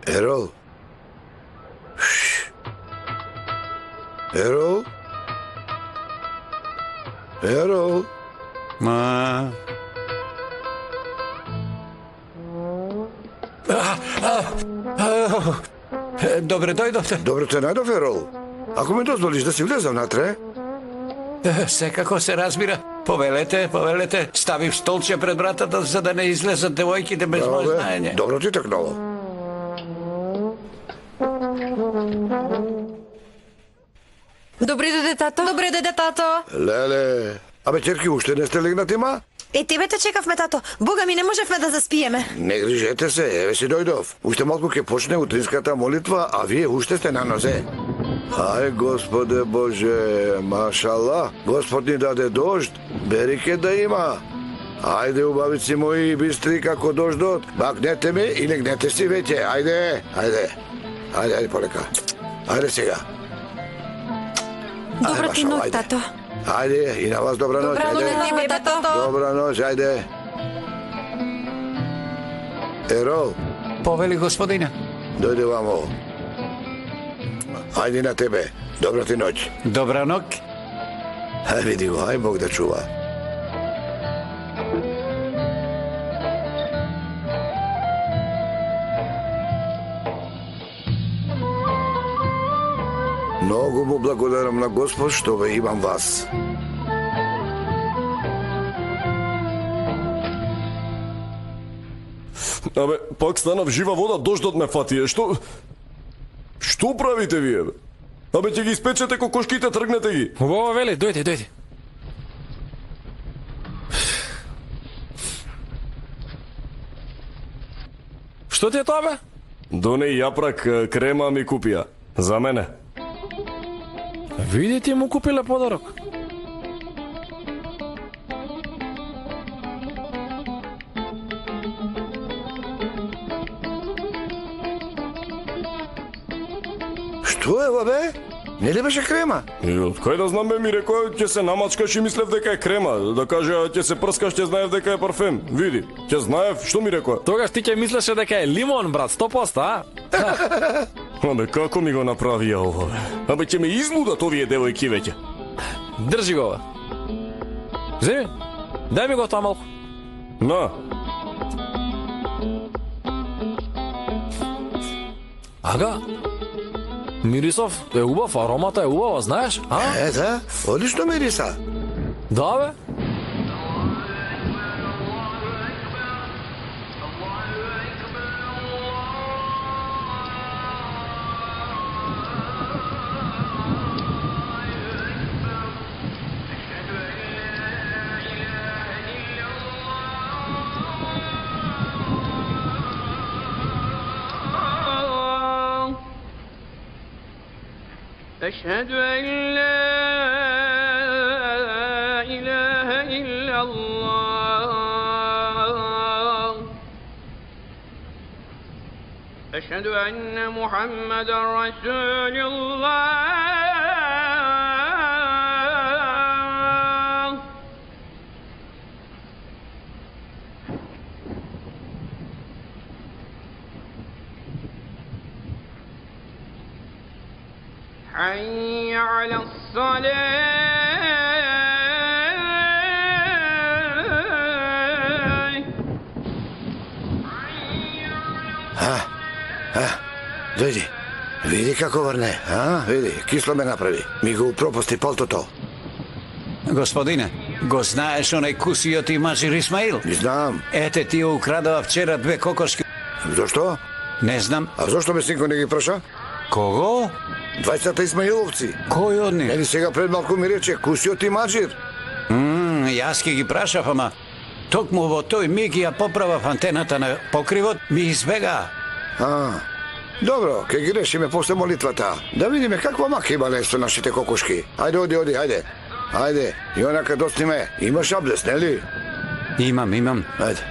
Ерол? Ерол? Ерол? Добре дојдовте. Добре те најдов, Ерол. Ако ме дозволиш да си влезам натре? Секако се разбира. Повелете. Ставив столче пред вратата за да не излезат девојките без моје знаење. Добро ти такнало. Добри дојде, тато. Добре дојде, тато. Леле. Абе, черки, уште не сте легнати, ма? Тебе те чекавме, тато. Бога ми, не можевме да заспиеме. Не грижете се, еве си дојдов. Уште малку ќе почне утринската молитва, а вие уште сте на нозе. Ај, Господе Боже, машала, Господ ни даде дожд, берике да има. Ајде, убавици мои, бистри како дождот, макнете ме и легнете си веќе, ајде, полека. Ајде сега. Добро ти ноќ, тато. Ајде, и на вас добра ноќ, ајде. Добра ноќ, ајде. Ерол. Повели господине. Дојде вамо. Ајде на тебе. Добра ти ноќ. Добра ноќ. Ај види го, ај Бог да чува. Многу му благодарам на Господ што ве имам вас. Абе, пак станав жива вода, дождот ме фати. Што правите вие, бе? Абе, ќе ги испечете кокошките, тргнете ги. Во, вели, дојде. Што ти е тоа, бе? Доне јапрак крема ми купија. За мене. Види, ти му купиле подарок. Што е, бе? Не ли беше крема? Кај да знам, бе, ми рекоа, ќе се намачкаш и мислев дека е крема. Да каже, ќе се прскаш, ќе знаев дека е парфем. Види, ќе знаев, што ми рекоа? Тогаш ти ќе мислеше дека е лимон, брат, 100%, а? Абе, како ми го направија ова, бе? Абе, ќе ме излудат овие девојки веќе. Држи го, бе. Земи, дај ми го тоа малку. На. Ага. Мирисов е убав, аромата е убава, знаеш, а? Да, одлично мириса. Да, бе. أشهد أن لا إله إلا الله أشهد أن محمدا رسول الله حي على الصلاة Дојди. Види како врне, Види, кисло ме направи. Ми го пропусти полтото. Господине, го знаеш онај кусиот и мажир Исмаил? Не знам. Ете, ти украдава вчера 2 кокошки. Зошто? Не знам. А зошто ме синко не ги праша? Кого? 20 Исмаиловци. Кој од нив? Ели сега пред малку ми рече кусиот и мажир. Јас ќе ги прашав, ама токму во тој миг ја поправав антената на покривот, ми избега. Добро, ќе ги решиме после молитвата. Да видиме каква мака има со нашите кокошки. Ајде, оди, ајде. Ајде, и онака достиме. Имаш аблес, нели? Имам. Ајде.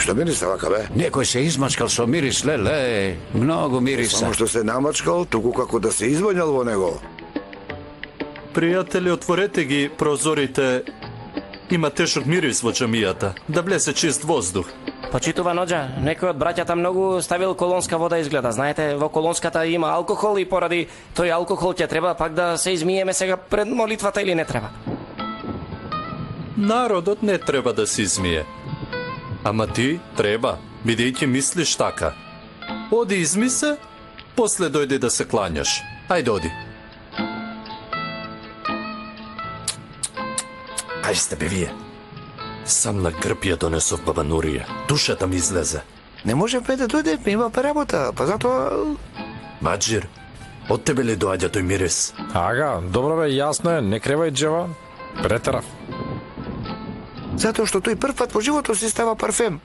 Што мириса вака, бе? Некој се измачкал со мирис, леле, многу мириса. Само што се намачкал, туку како да се извоњал во него. Пријатели, отворете ги прозорите. Има тешок мирис во џамијата. Да влезе чист воздух. Почитуван оџа, некој од браќата многу ставил колонска вода изгледа. Знаете, во колонската има алкохол и поради тој алкохол ќе треба пак да се измиеме сега пред молитвата или не треба? Народот не треба да се измие. Ама ти треба, бидејќи мислиш така. Оди изми се, после дојди да се клањаш. Ајде оди. Ај сте бе вие. Сам на грб ја донесов баба Нурија. Душата ми излезе. Не можевме да дојдеме, имаме работа, па затоа... Маџир, од тебе ли доаѓа тој мирис? Ага, добро бе, јасно е, не кревај джева. Претерав. Затоа што тој прв пат по животот си става парфем.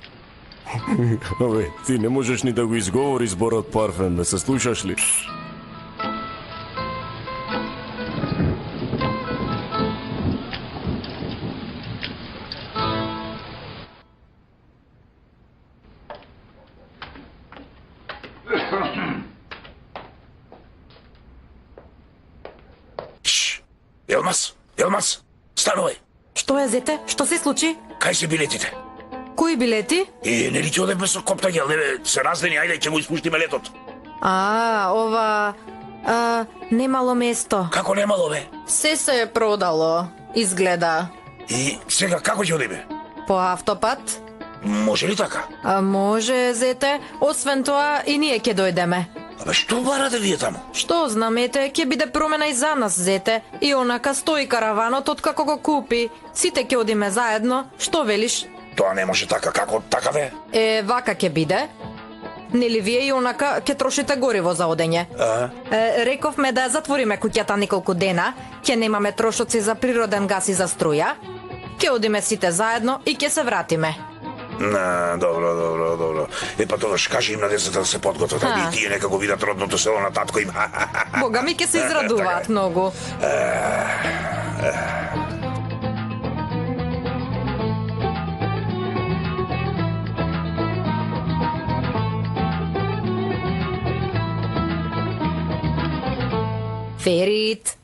Абе, ти не можеш ни да го изговори зборот парфем, не се слушаш ли? Елмас, станувај. Што е, зете? Што се случи? Кај се билетите? Кои билети? Нели ќе одевме со коптаѓа, леве, се раздени, ајде ќе го испуштиме летот. Ова... немало место. Како немало, бе? Се е продало, изгледа. И сега како ќе одиме? По автопат? Може ли така? Може, зете. Освен тоа, и ние ќе дојдеме. Абе, што барате вие таму? Што знамете, ќе биде промена и за нас, зете. И онака стои караванот откако го купи. Сите ќе одиме заедно. Што велиш? Тоа не може така, како така, бе? Вака ќе биде. Нели вие и онака ќе трошите гориво за одење? Рековме да затвориме куќата неколку дена, ќе немаме трошоци за природен газ и за струја. Ќе одиме сите заедно и ќе се вратиме. Добро. Па тогаш кажи им на децата да се подготват, и тие нека го видат родното село на татко им. Бога ми ќе се израдуваат многу. Ферит.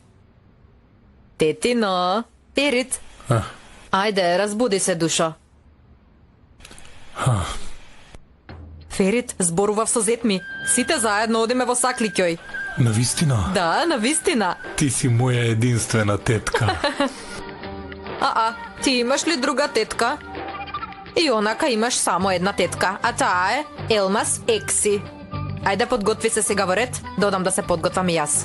Тетино. Ферит. Ајде, разбуди се, душо. Ферит, зборував со зет ми. Сите заедно одиме во Сакликјој. Навистина? Да, навистина. Ти си моја единствена тетка. Ти имаш ли друга тетка? И онака имаш само една тетка, а таа е Елмас Екси. Ајде подготви се сега во ред, додам да се подготвам и јас.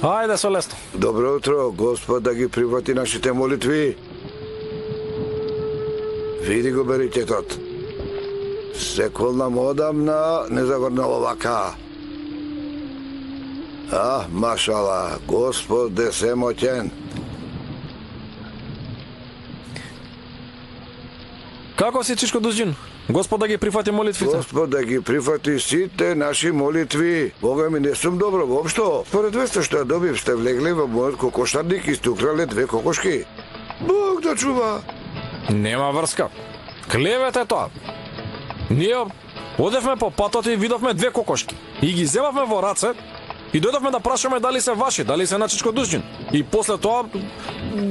Ајде со лесно. Добро утро, Господ да ги прифати нашите молитви. Види го беритетот. Се колнам одамна, не заврнало вака. Машала, Господ е семоќен. Како си, Чичко Дузџин? Господ да ги прифати молитвите. Господ да ги прифати сите наши молитви. Бога ми, не сум добро воопшто. Според веста што ја добив, сте влегли во мојот кокошарник и сте украле 2 кокошки. Бог да чува. Нема врска. Клевета е тоа. Ние одевме по патот и видовме 2 кокошки. И ги земавме во раце и дојдовме да прашаме дали се ваши, дали се на Чичко Дузџин. И после тоа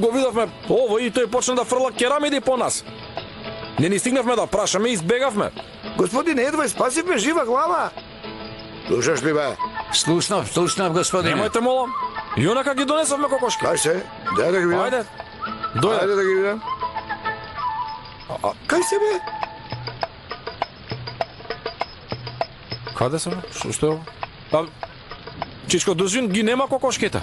го видовме ово и тој почна да фрла керамиди по нас. Не ни стигнавме да прашаме и избегавме. Господине, едва спасивме жива глава. Слушаш ли, бе? Слушнав, господине. Немојте, молам. И онака ги донесовме кокошки. Кај се? Дај да ги видам. Ајде. Дојде. Ајде да ги видам. Кај се бе? Каде се? Што е ово? Чичко, дозвин, ги нема кокошките.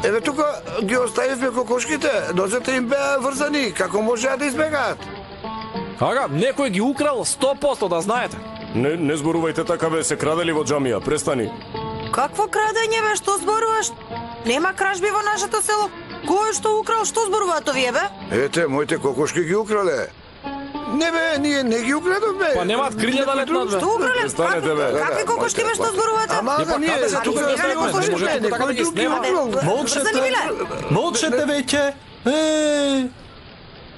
Еве тука ги оставивме кокошките, нозете им беа врзани, како можеа да избегаат? Ага, некој ги украл 100%, да знаете. Не зборувајте така бе, се крадели во џамија, престани. Какво крадење бе, што зборуваш? Нема кражби во нашето село. Кој што украл, што зборуваат овие бе? Ете, моите кокошки ги украле. Не бе, ние не ги украдовме. Па немаат крилја да летнат бе. Што украле? Престанете, бе. Какви кокошки бе, што зборувате? Ама да ние за тука не кокошки можете бе, така да ги некој друг ги снимате. украл. Врзани биле? Молчете веќе.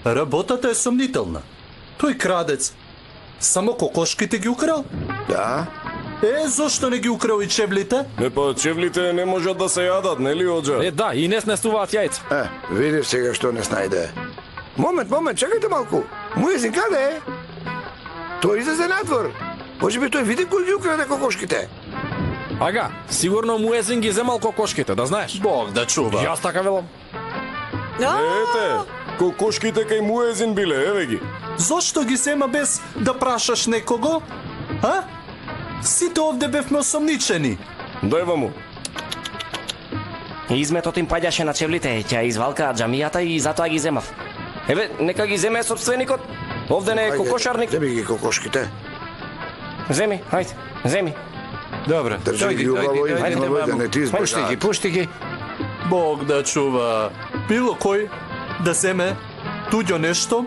Работата е сомнителна. Тој крадец само кокошките ги украл? Да. Зошто не ги украл и чевлите? Не па чевлите не можат да се јадат, нели Оџа? Да, и не снесуваат јајца. Видиш сега што не снајде. Момент, чекајте малку. Муезин каде е? Тој излезе надвор. Може би тој види кој ги украде кокошките. Ага, сигурно Муезин ги земал кокошките, да знаеш. Бог да чува. Јас така велам. Ете, кокошките кај Муезин биле, еве ги. Зошто ги зема без да прашаш некого? А? Сите овде бевме осомничени. Дај му. Изметот им паѓаше на чевлите, ќе извалка џамијата и затоа ги земав. Еве, нека ги земе собственикот. Овде не е кокошарник. Земи ги кокошките. Земи, хајде, земи. Добро, Држи ги убаво и немој да не ти избегаат. Пушти ги. Бог да чува. Било кој да земе туѓо нешто,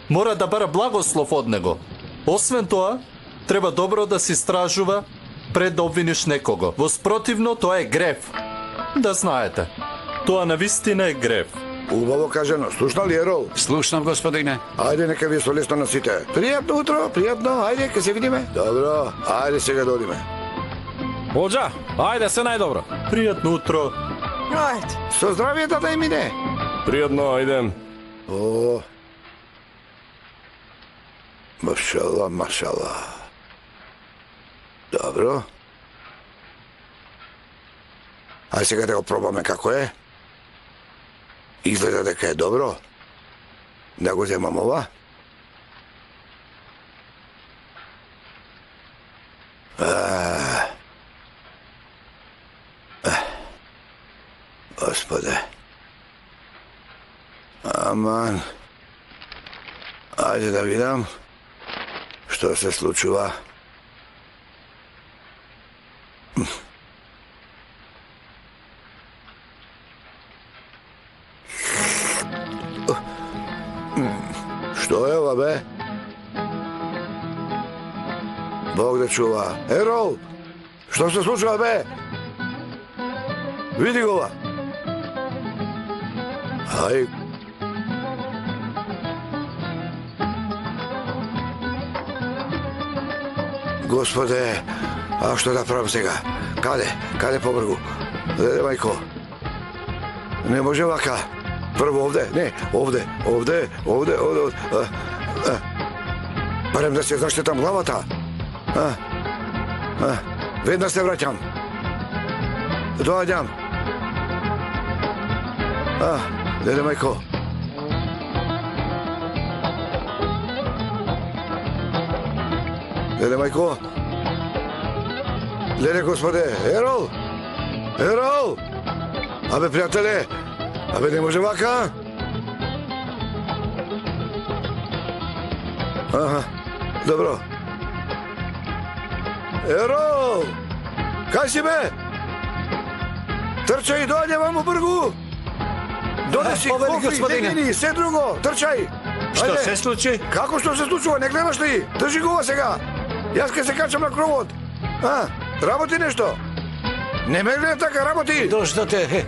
мора да бара благослов од него. Освен тоа, треба добро да се истражува пред да обвиниш некого. Во спротивно, тоа е греф. Да знаете, тоа навистина е греф. Убаво кажано. Слушна ли Ерол? Слушнам, господине. Ајде, нека ви е солесно на сите. Пријатно утро, пријатно. Ајде, ке се видиме. Добро, ајде сега да одиме. Оџа, ајде се најдобро. Пријатно утро. Ајде. Со здравие да им иде. Пријатно, ајде. О. Машала. Добро. Ајде сега да го пробаме како е. Изгледа дека е добро. Да го земам ова. Господе. Аман. Ајде да видам што се случува. Што е ова, бе? Бог да чува. Ерол! Што се случува, бе? Види го ова. Ај. Господе, а што да правам сега? Каде побргу? Леле, мајко. Не може вака. Прво овде, не, овде. Барем да се заштитам главата. Веднаш се враќам. Доаѓам. Леле, мајко. Леле, мајко. Леле, господе. Ерол! Абе, пријателе. Абе, не може вака? Добро. Ерол! Кај си, бе? Трчај, доаѓа вам у бргу. Донеси кофи, дегини, се друго. Трчај. Што се случи? Како што се случува, не гледаш ли? Држи го ова сега. Јас ке се качам на кровот. Работи нешто. Не ме гледа така, работи. Дошто те.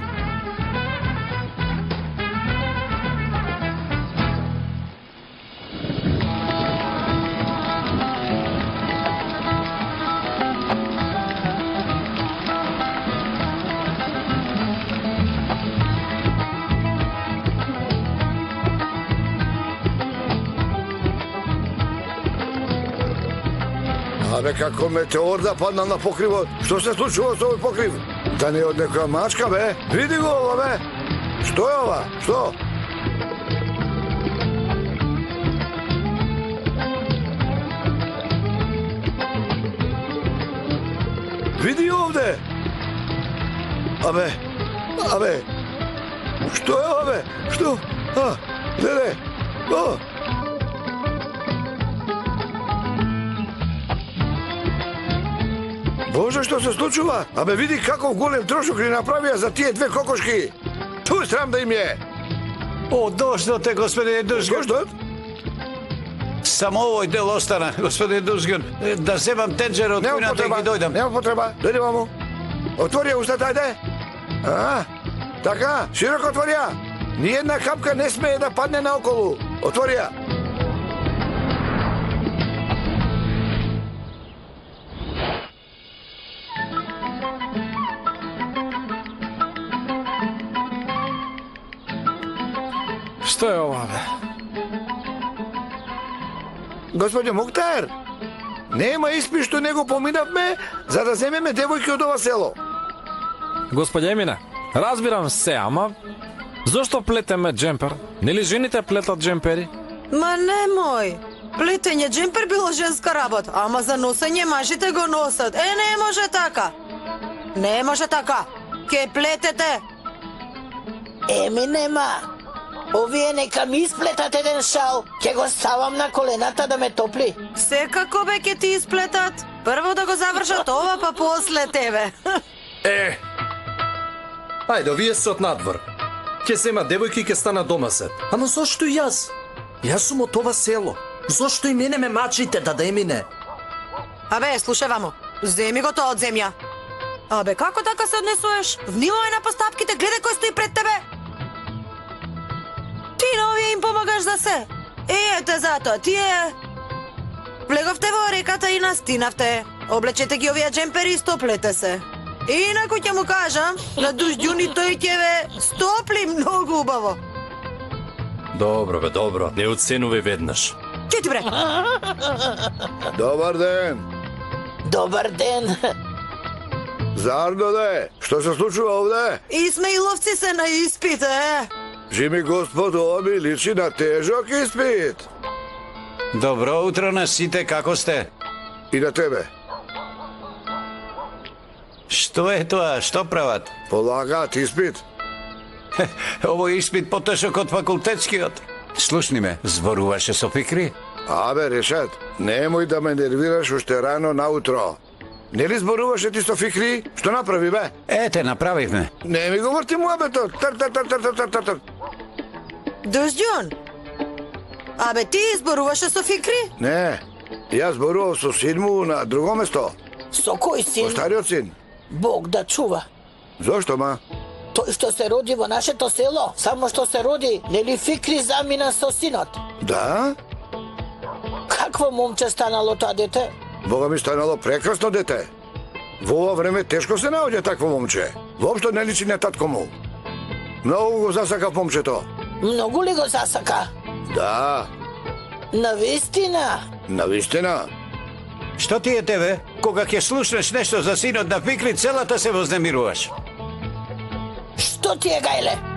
Абе, како метеор да паднал на покривот. Што се случува со овој покрив? Да не од некоја мачка, бе? Види го ова, бе! Што е ова? Што? Види овде! Абе! Што е ова, бе? Што? Не. О! Боже, што се случува? Абе, види каков голем трошок ни направија за тие две кокошки. Ту срам да им е. О, дождот е, господине Дузгун. Дождот? Само овој дел остана, господине Дузгун. Да земам тенџер од кујната и ги дојдам. Нема потреба. Дојди ваму. Отвори ја устата, ајде. Така, широко отвори ја. Ни една капка не смее да падне наоколу. Отвори ја. Што е ова, бе? Господи Муктар, нема испит што не го поминавме за да земеме девојки од ова село. Господи Емине, разбирам се, ама зошто плетеме джемпер? Нели жените плетат джемпери? Ма немој. Плетење джемпер било женска работа, ама за носење мажите го носат. Не може така. Не може така. Ке плетете. Нема. Овие нека ми исплетат еден шал. Ке го ставам на колената да ме топли. Секако бе ке ти исплетат. Прво да го завршат ова, па после тебе. Ајде, овие се од надвор. Ке зема девојки и ке стана дома сет. Ама зошто и јас? Јас сум од ова село. Зошто и мене ме мачите да Емине? Абе, слушај вамо. Земи го тоа од земја. Абе, како така се однесуваш? Внимавај на постапките, гледај кој стои пред тебе. Ти на овие им помагаш за се. Ете затоа, тие... Влеговте во реката и настинавте. Облечете ги овие джемпери и стоплете се. Инаку ќе му кажам, на Дужѓуни тој ќе ве стопли многу убаво. Добро бе, добро. Не оценувај веднаш. Ке ти бре? Добар ден. Добар ден. Зарно де, што се случува овде? Исмаиловци се на испит, Жими господ, ова ми личи на тежок испит. Добро утро на сите, како сте? И на тебе. Што е тоа? Што прават? Полагаат испит. Овој испит потешок од факултетскиот. Слушни ме, зборуваше со Фикри? Абе, Решат, немој да ме нервираш уште рано наутро. Нели зборуваше ти со Фикри? Што направи, бе? Ете, направивме. Не ми го врти муабетот. Тар. Дужѓун? Абе, ти зборуваше со Фикри? Не, јас зборував со син му на друго место. Со кој син? Со стариот син. Бог да чува. Зошто, ма? Тој што се роди во нашето село, само што се роди, нели Фикри замина со синот? Да? Какво момче станало тоа дете? Бога ми станало прекрасно дете. Во ова време тешко се наоѓа такво момче. Воопшто не личи на татко му. Многу го засака момчето. Многу ли го засака? Да. Навистина? Што ти е тебе? Кога ќе слушнеш нешто за синот на Фикри, целата се вознемируваш. Што ти е, гајле?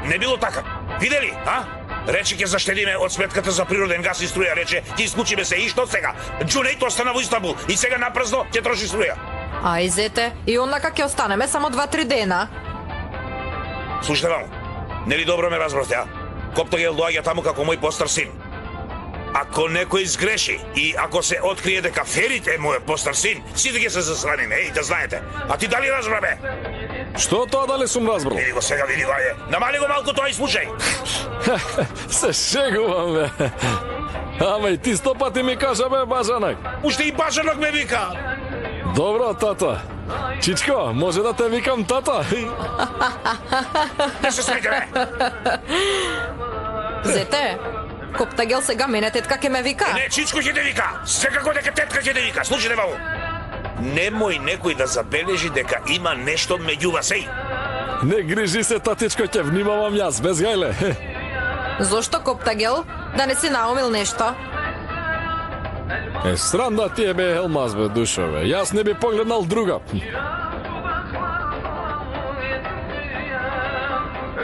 Не било така. Видели, Рече ќе заштедиме од сметката за природен газ и струја, рече, ќе исклучиме се и што сега? Џунејто остана во Истанбул и сега напразно ќе троши струја. Ај, зете, и онака ќе останеме само 2-3 дена. Слушате ваму, нели добро ме разбравте, Коптагел доаѓа таму како мој постар син. Ако некој изгреши и ако се открие дека Ферит е мојот постар син, сите ќе се засраниме, да знаете. А ти дали разбрабе? Што тоа дали сум разбрал? Види го сега, види го, ајде. Намали го малку тоа и слушај. Се шегувам, бе. Ама и ти 100 пати ми кажа, бе, Бажанак. Уште и Бажанак ме вика. Добро, тата. Чичко, може да те викам тата? Не се смејте, бе. Зете, Коптагел сега мене тетка ќе ме вика. Не, Чичко ќе те вика. Секако дека тетка ќе те вика. Слушайте ваму. Немој некој да забележи дека има нешто меѓу вас, еј. Не грижи се, татичко, ќе внимавам јас, без гајле. Зошто, Коптагел? Да не си наумил нешто? Срам да ти е бе Елмаз бе душове. Јас не би погледнал друга.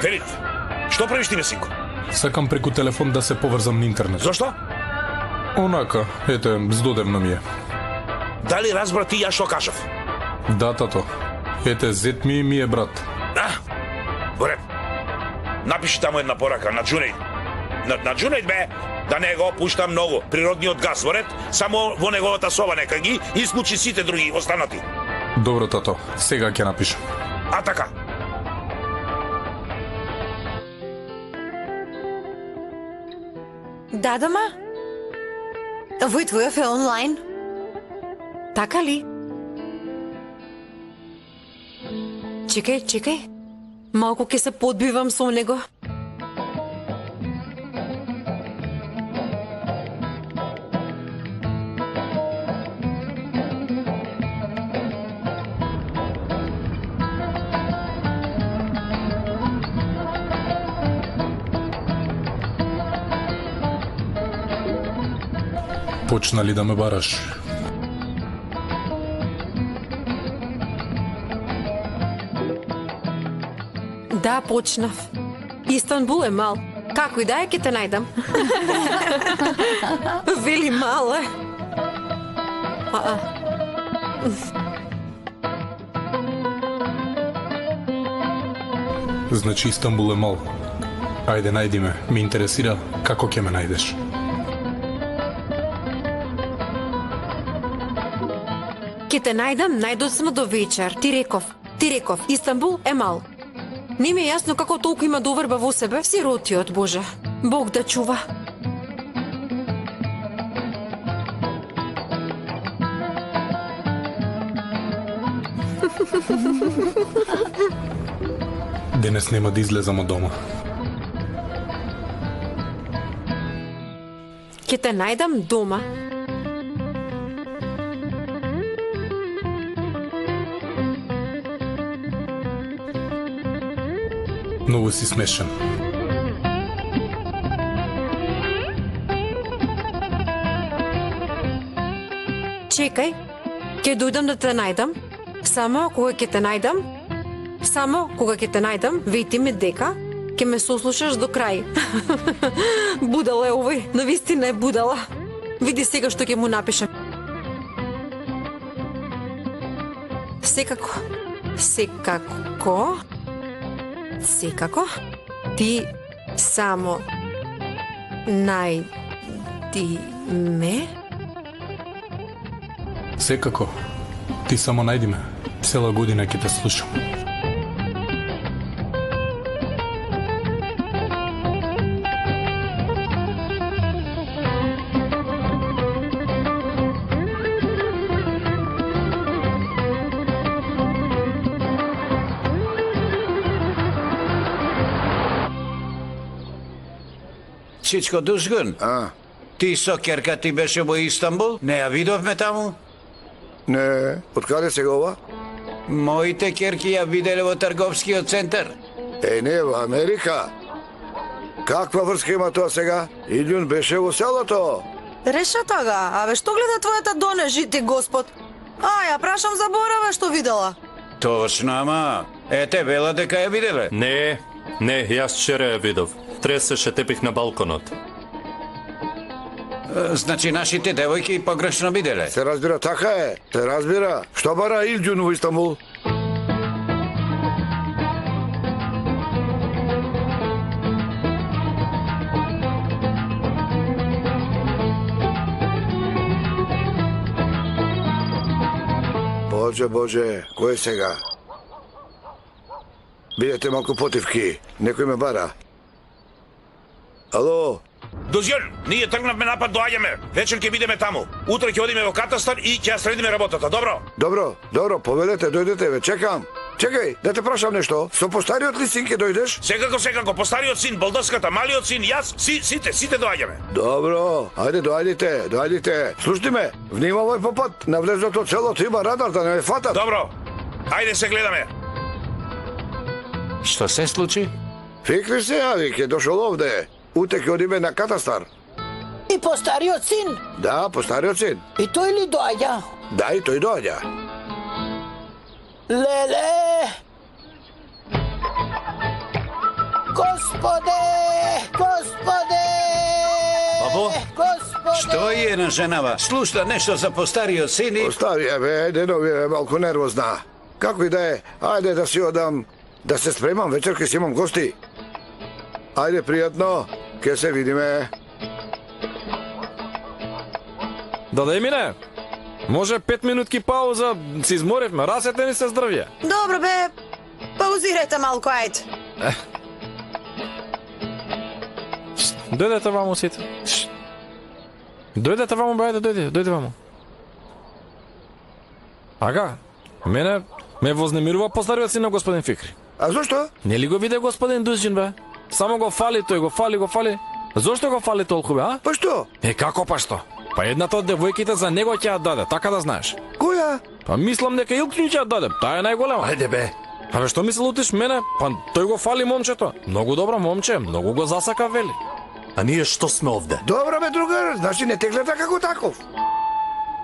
Ферит, што правиш ти, бе, синко? Сакам преку телефон да се поврзам на интернет. Зошто? Онака, ете, здодевно ми е. Дали разбра ти ја што кажав? Да, тато. Ете, зет ми е брат. Борем, напиши таму една порака на Джунейд. На Джунейд, бе, да не го пушта многу природниот газ во ред, само во неговата соба нека ги исклучи сите други останати. Добро, тато. Сега ќе напишам. А така. Да, дома? Војтвојов е онлайн. Така ли? Чекај. Малку ќе се подбивам со него. Почна ли да ме бараш? Да, почнав. Истанбул е мал. Како и да е, ќе те најдам. Вели мал е. Значи Истанбул е мал. Ајде, најди ме. Ме интересира како ќе ме најдеш. Ќе те најдам најдоцна до вечер. Ти реков, Истанбул е мал. Не ми е јасно како толку има доверба во себе, сиротиот, Боже. Бог да чува. Денес нема да излезам од дома. Ќе те најдам дома. Многу си смешен. Чекај, ќе дојдам да те најдам. Само кога ќе те најдам, вети ми дека ќе ме сослушаш до крај. Будала е овој, навистина е будала. Види сега што ќе му напишам. Секако, ти само најди ме. Секако, ти само најди ме. Цела година ќе те слушам. Чичко Душгун, ти со керка ти беше во Истанбул? Не ја видовме таму? Не, од каде сега ова? Моите керки ја виделе во трговскиот центар. Не, во Америка. Каква врска има тоа сега? Илјун беше во селото. Реша тага, абе што гледа твојата доне, жити Господ? Ја прашам заборава што видела. Точно, ама, ете, вела дека ја виделе. Не, јас вчера ја видов. Тресеше тепих на балконот. Значи нашите девојки погрешно виделе. Се разбира, така е. Се разбира. Што бара Илјун во Истанбул? Боже, кој е сега? Бидете малку потивки. Некој ме бара. Ало? Дозјон, ние тргнавме напад, доаѓаме. Вечер ќе бидеме таму. Утре ќе одиме во катастар и ќе ја средиме работата, добро? Добро, повелете, дојдете, ве чекам. Чекај, да те прашам нешто. Со постариот ли син ќе дојдеш? Секако, постариот син, болдоската, малиот син, јас, сите доаѓаме. Добро, ајде доаѓите. Слушни ме, внимавај по пат, на влезното целото има радар да не ме фатат. Добро, ајде се гледаме. Што се случи? Фикри се јави, ќе дошол овде. Утре ќе одиме на катастар. И постариот син? Да, постариот син. И тој ли доаѓа? Да, и тој доаѓа. Леле! Господе! Господе! Бабо? Господе! Што е на женава? Слушна нешто за постариот син и... Остави ја, бе, денови е малку нервозна. Како и да е, ајде да си одам, да се спремам, вечер ке си имам гости. Ајде, пријатно, ке се видиме. Да Емине, може 5 минутки пауза, се изморевме, расете ни се здравје. Добро бе, паузирайте малку, ајде. Дојдете ваму сите. Дојдете ваму, бе, дојде ваму. Ага, мене ме вознемирува постариот син на господин Фикри. А зошто? Нели го виде господин Дузџин, бе? Само го фали тој, го фали. Зошто го фали толку, бе, а? Па што? Како па што? Па едната од девојките за него ќе ја даде, така да знаеш. Која? Па мислам дека Илкню ќе ја даде, таа е најголема. Ајде бе. Абе што ми се лутиш мене? Па тој го фали момчето. Многу добро момче, многу го засака, вели. А ние што сме овде? Добро бе, другар, значи не те гледа како таков.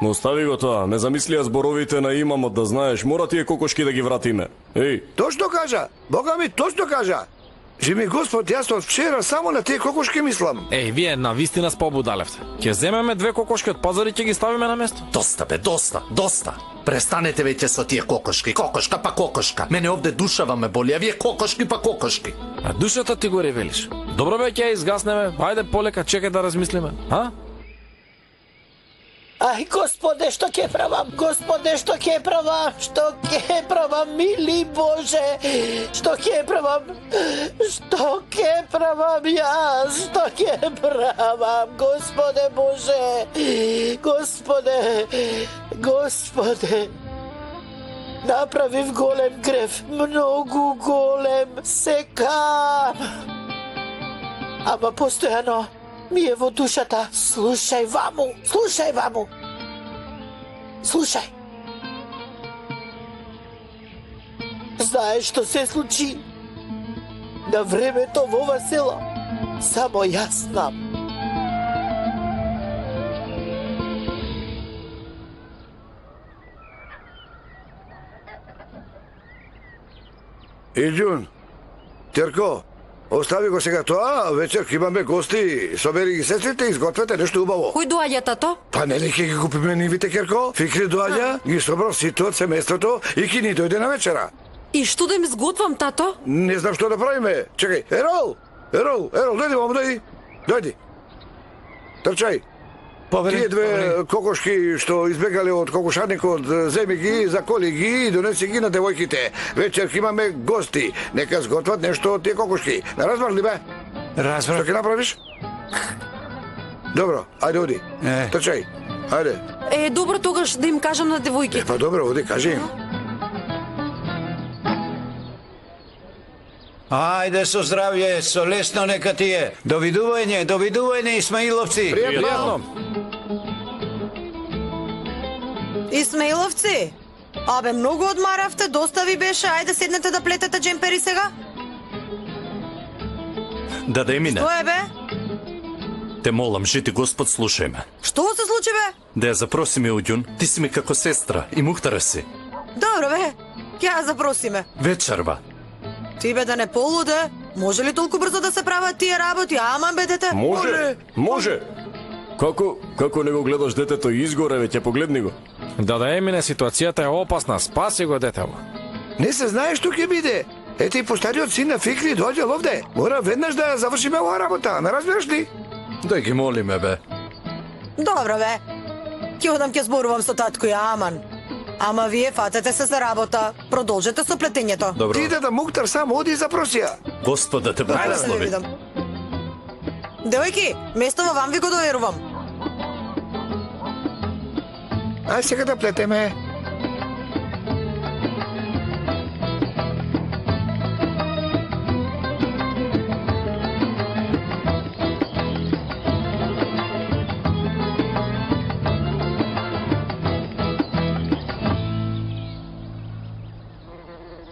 Мо остави го тоа, не замислија зборовите на имамот да знаеш, мора тие кокошки да ги вратиме. Еј. Точно кажа, Бога ми точно кажа. Живи Господ, јас од вчера само на тие кокошки мислам. Еј, вие на вистина спобудалевте. Ќе земеме 2 кокошки од пазар и ќе ги ставиме на место. Доста бе, доста. Престанете веќе со тие кокошки. Кокошка па кокошка. Мене овде душава ме боли, а вие кокошки па кокошки. А душата ти го ревелиш. Добро бе, ќе ја изгаснеме. Ајде полека, чекај да размислиме, а? Ај, Господе, што ќе правам? Господе, што ќе правам? Што ќе правам, мили Боже? Што ќе правам? Што ќе правам јас? Што ќе правам, Господе Боже? Господе, направив голем грев, многу голем, секам. Ама постојано ми е во душата. Слушај ваму. Знаеш што се случи на времето во ова село? Само јас знам. Илјун, Терко, остави го сега тоа, вечер ќе имаме гости, собери ги сестрите и изгответе нешто убаво. Кој доаѓа, тато? Па нели ќе ги купиме нивите, Керко? Фикри доаѓа, ги собрав сите од семејството и ќе ни дојде на вечера. И што да им сготвам, тато? Не знам што да правиме. Чекај, Ерол, дојди мамо, дојди. Трчај. Тие 2 кокошки што избегале од кокошарникот, земи ги, заколи ги и донеси ги на девојките. Вечер ќе имаме гости. Нека сготват нешто од тие кокошки. Не разбрав ли, бе? Разбрав. Што ќе направиш? Добро, ајде оди. Трчај. Ајде. Добро, тогаш да им кажам на девојките. Па добро, оди, кажи им. Ајде со здравје, со лесно нека ти е. Довидување, Исмаиловци. Пријатно. Исмаиловци, абе многу одмаравте, доста ви беше, ајде седнете да плетете джемпери сега. Да Емине. Што е бе? Те молам, жити Господ, слушај ме. Што се случи бе? Да ја запроси ме Уѓун, ти си ми како сестра и мухтара си. Добро бе, ќе ја запросиме. Вечерва. Ти бе да не полуде, може ли толку брзо да се прават тие работи, аман бе дете? Може. Како не го гледаш детето изгоре, веќе погледни го. Да Емине, ситуацијата е опасна, спаси го детево. Не се знае што ќе биде. Ете и постариот син на Фикри доаѓал овде. Мора веднаш да ја завршиме оваа работа, не разбираш ли? Да ги молиме бе. Добро бе, ќе одам ќе зборувам со татко и аман. Ама вие фатете се за работа, продолжете со плетењето. Добро. Ти да Муктар само оди и запроси ја. Господ да те благослови. Девојки, место во вам ви го доверувам. Ај сега да плетеме.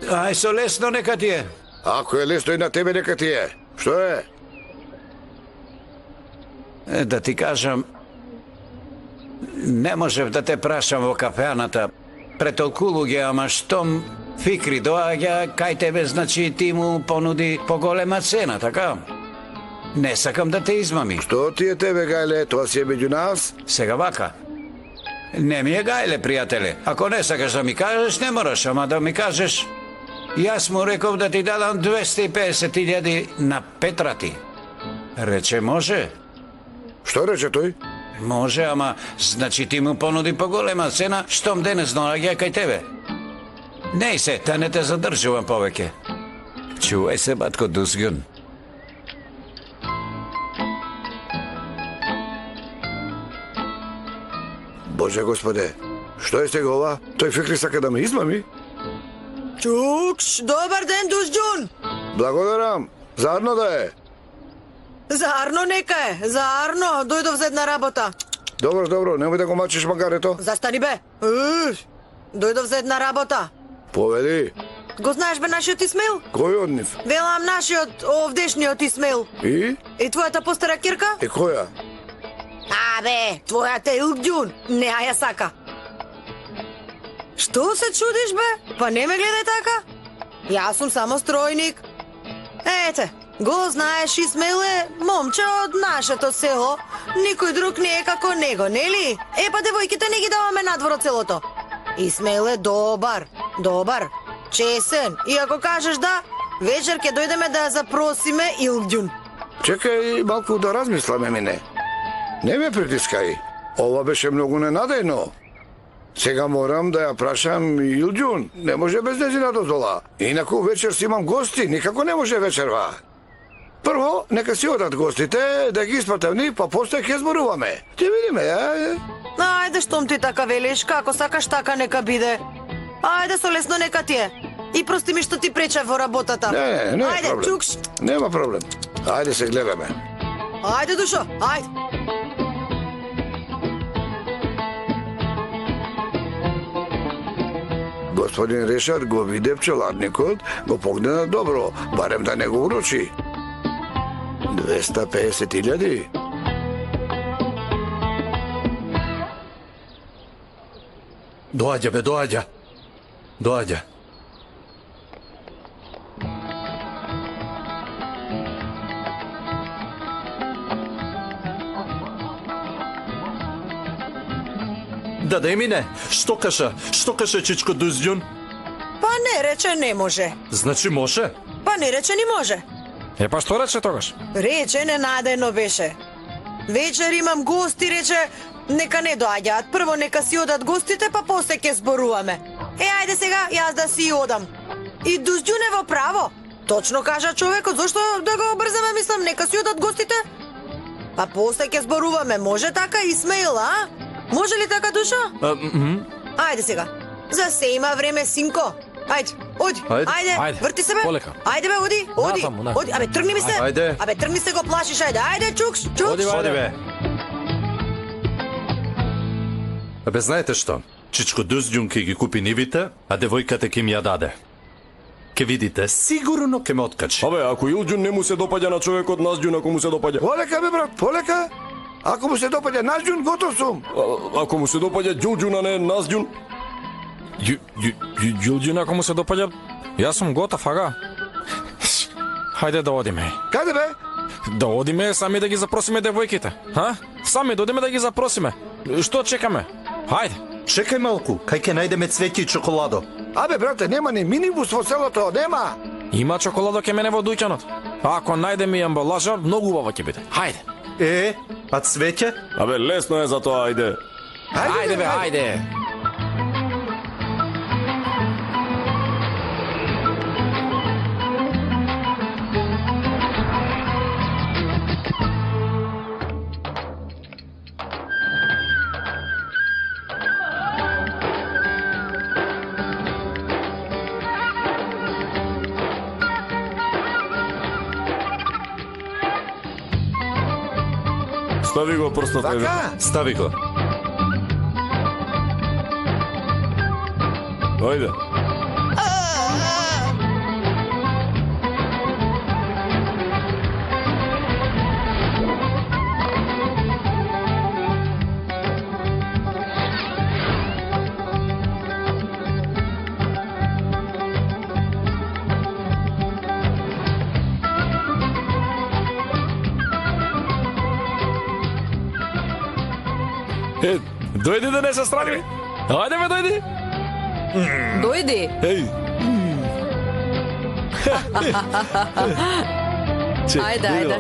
Ај со лесно нека ти е. Ако е лесно и на тебе, нека ти е. Што е? Да ти кажам, не можев да те прашам во кафеаната пред толку луѓе, ама штом Фикри доаѓа кај тебе, значи ти му понуди поголема цена, така? Не сакам да те измами. Што ти е тебе, гајле? Тоа си е меѓу нас? Сега вака. Не ми е гајле, пријателе. Ако не сакаш да ми кажеш, не мораш, ама да ми кажеш. Јас му реков да ти дадам 250.000 на Петрати. Рече може. Што рече тој? Може, ама значи ти му понуди поголема цена, штом денес доаѓа кај тебе. Не се, да не те задржувам повеќе. Чувај се, батко Дузгун. Боже Господе, што е сега ова? Тој Фикри сака да ме измами? Чукш, добар ден, Дузгун! Благодарам, заедно да е. Заарно нека е, заарно, дојдов за една работа. Добро, добро, немој да го мачиш магарето. Застани бе. Дојдов за една работа. Поведи. Го знаеш бе нашиот Исмаил? Кој од нив? Велам нашиот, овдешниот Исмаил. И? И твојата постара кирка? И која? Абе, твојата Илгдјун, не ја сака. Што се чудиш бе? Па не ме гледај така. Јас сум само стројник. Ете, го знаеш, Исмаил е момче од нашето село. Никој друг не е како него, нели? Е, па девојките не ги даваме надвор од селото. Исмаил е добар, чесен. И ако кажеш да, вечер ќе дојдеме да ја запросиме Илгдјун. Чекај малку да размисламе, мине. Не ме притискај. Ова беше многу ненадејно. Сега морам да ја прашам Илгдјун. Не може без нејзина дозвола. Инаку вечер си имам гости, никако не може вечерва. Прво, нека си одат гостите, да ги испратам нив, па после ќе зборуваме. Ќе видиме, ја? Ајде, штом ти така велиш, како сакаш така нека биде. Ајде, со лесно нека ти е. И прости ми што ти пречев во работата. Не ајде, проблем. чукш. Нема проблем. Ајде се гледаме. Ајде, душо, ајде. Господин Ришард го виде пчеларникот, го погледна добро, барем да не го урочи. 250.000? Доаѓа бе, доаѓа. Доаѓа. Да мине. Што каже чичко Дузгун? Па не рече не може. Значи може? Па не рече ни може. Е, па што рече тогаш? Рече ненадејно беше. Вечер имам гости, рече, нека не доаѓаат. Прво нека си одат гостите, па после ќе зборуваме. Е, ајде сега, јас да си одам. И Дузгун е во право. Точно кажа човекот, зошто да го обрзаме, мислам, нека си одат гостите? Па после ќе зборуваме, може така, Исмаил, а? Може ли така, Душо? Ајде сега. За се има време, синко. Ајде, оди. Ајде, врти се бе. Полека. Ајде бе, оди. Оди. Абе, тргни ми се. Ајде. Абе, тргни се, го плашиш, ајде. Ајде, чукс. Оди бе. Абе, знаете што? Чичко Дузгун ќе ги купи нивите, а девојката ќе ми ја даде. Ке видите, сигурно ќе ме откачи. Абе, ако Илгдјун не му се допаѓа на човекот, Назгјун ако му се допаѓа. Полека бе, брат, полека. Ако му се допаѓа Назгјун, готов сум. Ако му се допаѓа Ѓулѓун, а не Назгјун? Ѓулѓун ако му се допаѓа, јас сум готов, ага. Хајде да одиме. Каде бе? Да одиме, сами да ги запросиме девојките. Ха? Сами да одиме да ги запросиме. Што чекаме? Хајде. Чекај малку, кај ќе најдеме цвеќе и чоколадо. Абе, брате, нема ни минибус во селото, нема. Има чоколадо ке мене во дуќанот. Ако најдеме и амбалажа, многу убаво ќе биде. Хајде. А цвеќе? Абе, лесно е за тоа, ајде. Хајде бе, хајде. Стави го прстот. Вака? Стави го. Ајде. Дојди да не се страни. Ајде ме дојди. Дојди. Еј. Ајде, ајде.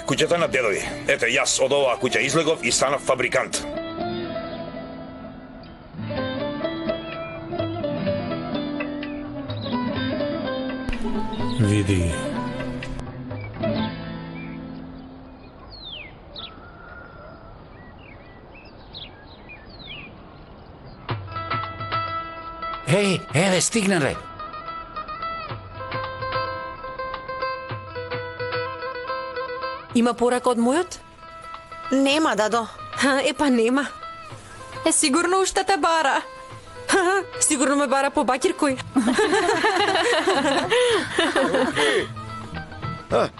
Куќата на дедови. Ете, јас од оваа куќа излегов и станав фабрикант. Види. Еј, еве, стигнале. Има порака од мојот? Нема, дадо. Епа нема. Сигурно уште те бара. Сигурно ме бара по бакиркој.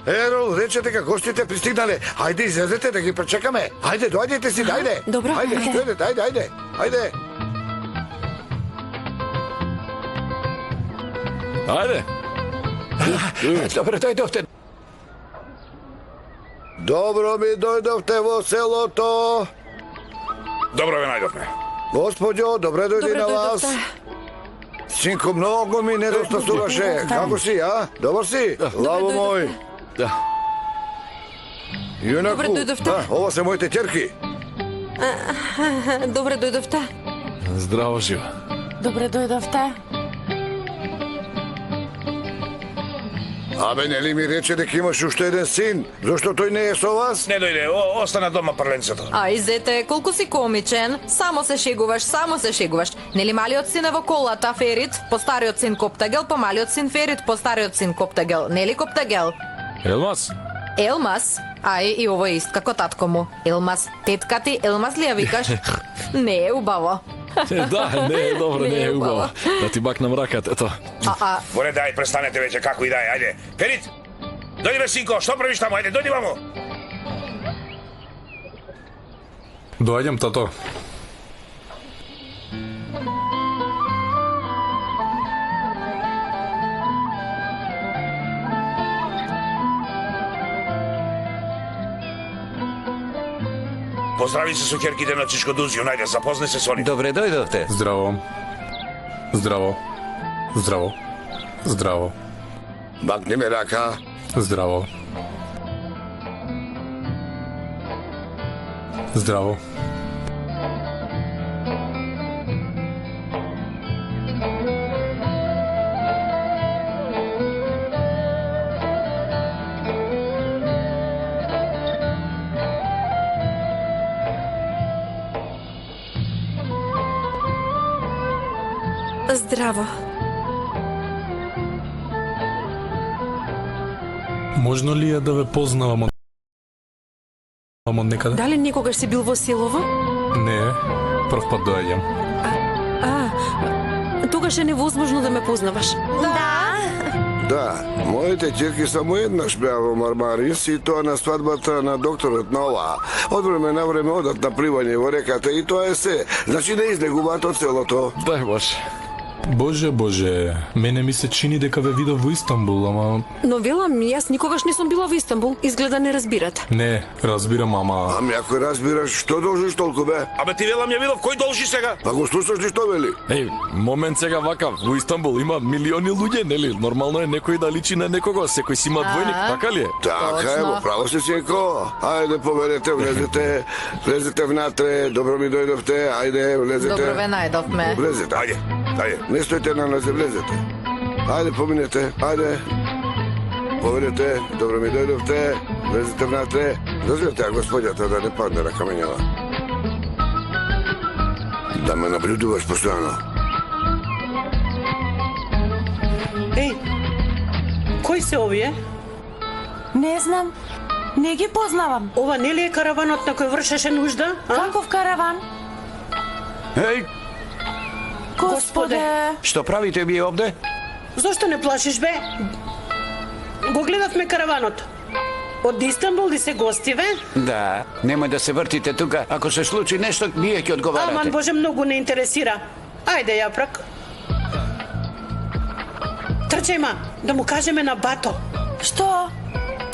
Ерол, рече дека гостите пристигнале. Ајде, излезете да ги пречекаме. Ајде, доаѓете си, дајде. Добро. Ајде, дојдете, ајде. Ајде. Ајде. Добре, дојдовте. Добро ми дојдовте во селото. Добро ве најдовме. Господјо, добре дојди на вас. Синко, многу ми недостасуваше. Како си, а? Добар си? Лаво мој. Да. Јунаку, Добре дојдовте. ова се моите ќерки. Добре дојдовте. Здраво жива. Добре дојдовте. Абе, нели ми рече дека имаш уште еден син? Зошто тој не е со вас? Не дојде, остана дома прленцето. Ај, зете, колку си комичен. Само се шегуваш. Нели малиот син е во колата, Ферит, по стариот син Коптагел, по малиот син Ферит, по стариот син Коптагел. Нели Коптагел? Елмас? Елмас? Ај, и ово е ист како татко му. Елмас, тетка ти, Елмас ли ја викаш? Не е убаво. Да, не е добро, не е убаво. Да ти бакнам раката, ето. Во ред, ајде, престанете веќе, како и да е, ајде. Ферит, дојди бе, синко, што правиш таму, ајде, дојди ваму. Доаѓам, тато. Поздрави се со ќерките на Чичко Дузио, најде, запознај се со нив. Добре дојдовте. Здраво. Бакни ме рака. Здраво. Здраво. Можно ли ја да ве познавам од некаде? Дали некогаш си бил во селово? Не, прв пат доаѓам. Тогаш е невозможно да ме познаваш. Да, моите ќерки само еднаш беа во Мармарис и тоа на свадбата на докторот на оваа. Од време на време одат на пливање во реката и тоа е се. Значи не излегуваат од селото. Дај Боже. Боже, мене ми се чини дека ве видов во Истанбул, ама... Но велам, јас никогаш не сум била во Истанбул. Изгледа не разбирате. Не, разбирам, ама... Ами ако разбираш, што должиш толку бе? Абе ти велам ја видов, кој должи сега? Па го слушаш ли што вели? Еј, момент сега вака, во Истанбул има милиони луѓе, нели? Нормално е некој да личи на некого, секој си има двојник, така ли е? Така е, во право си Сенко. Ајде, поведете, влезете внатре, добро ми дојдовте, ајде, влезете. Добро ве најдовме. Влезете. Ајде. Не стоите на нозе, влезете. Ајде, поминете, ајде. Поведете, добро ми дојдовте, влезете внатре. Дозволете ја господјата да не падне на камењава. Да ме наблюдуваш постојано. Еј, кои се овие? Не знам. Не ги познавам. Ова не ли е караванот на кој вршеше нужда? Каков караван? Еј, Господе! што правите вие овде? Зошто не плашиш, бе? Го гледавме караванот. Од Истанбул ли се гостиве? Да, немој да се вртите тука. Ако се случи нешто, вие ќе одговарате. Аман, Боже, многу не интересира. Ајде, Јапрак. Трчај, ма, да му кажеме на Бато. Што?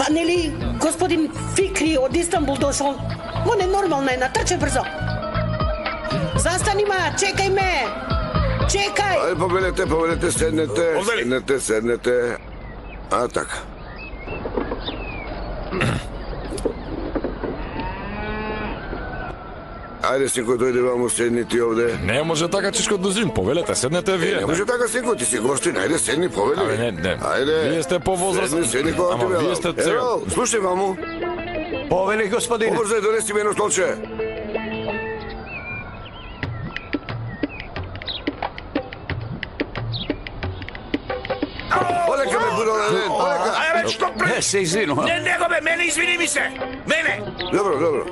Па нели господин Фикри од Истанбул дошол? Мо ненормална е, натрчај брзо. Застани, ма, чекај ме. Чекај. Ајде, поведете, седнете. А, така. Ајде, Синко, дојде ваму, седни ти овде. Не може така, чичко Дузин, повелете, седнете вие. Не може така, Синко, ти си гостин, ајде, седни, повели. Абе, не. Ајде. Вие сте повозрастни. Седни, кога ти Ама велам. вие сте цел. Ево, слушај, ваму. Повели, господине. Побрзај, донеси ми едно столче. Полека ме, будале, полека. Ајде, што прави? Не се извинувам. Не, него бе, мене извини ми се. Мене. Добро.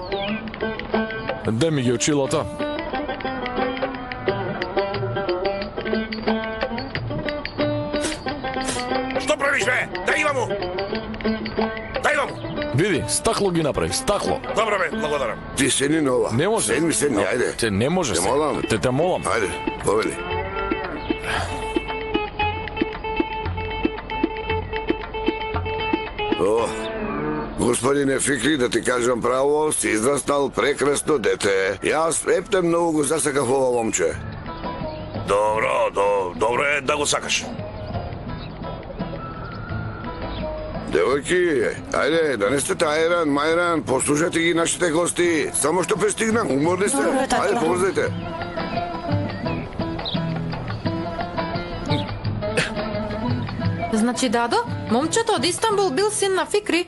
Де ми ги очилата? Што правиш, бе? Дај имаму. Види, стакло ги направи, стакло. Добро бе, благодарам. Ти седни нова. Не може. Седни, ајде. Те не може Те се. молам. Те молам. Ајде, повели. О, господине Фикри, да ти кажам право, си израснал прекрасно дете. Јас ептем многу го засакав ова момче. Добро е да го сакаш. Девојки, ајде, донесете ајран, мајран, послушате ги нашите гости. Само што пристигнам, уморни сте. Ајде, побрзајте. Значи, Дадо, момчето од Истанбул бил син на Фикри.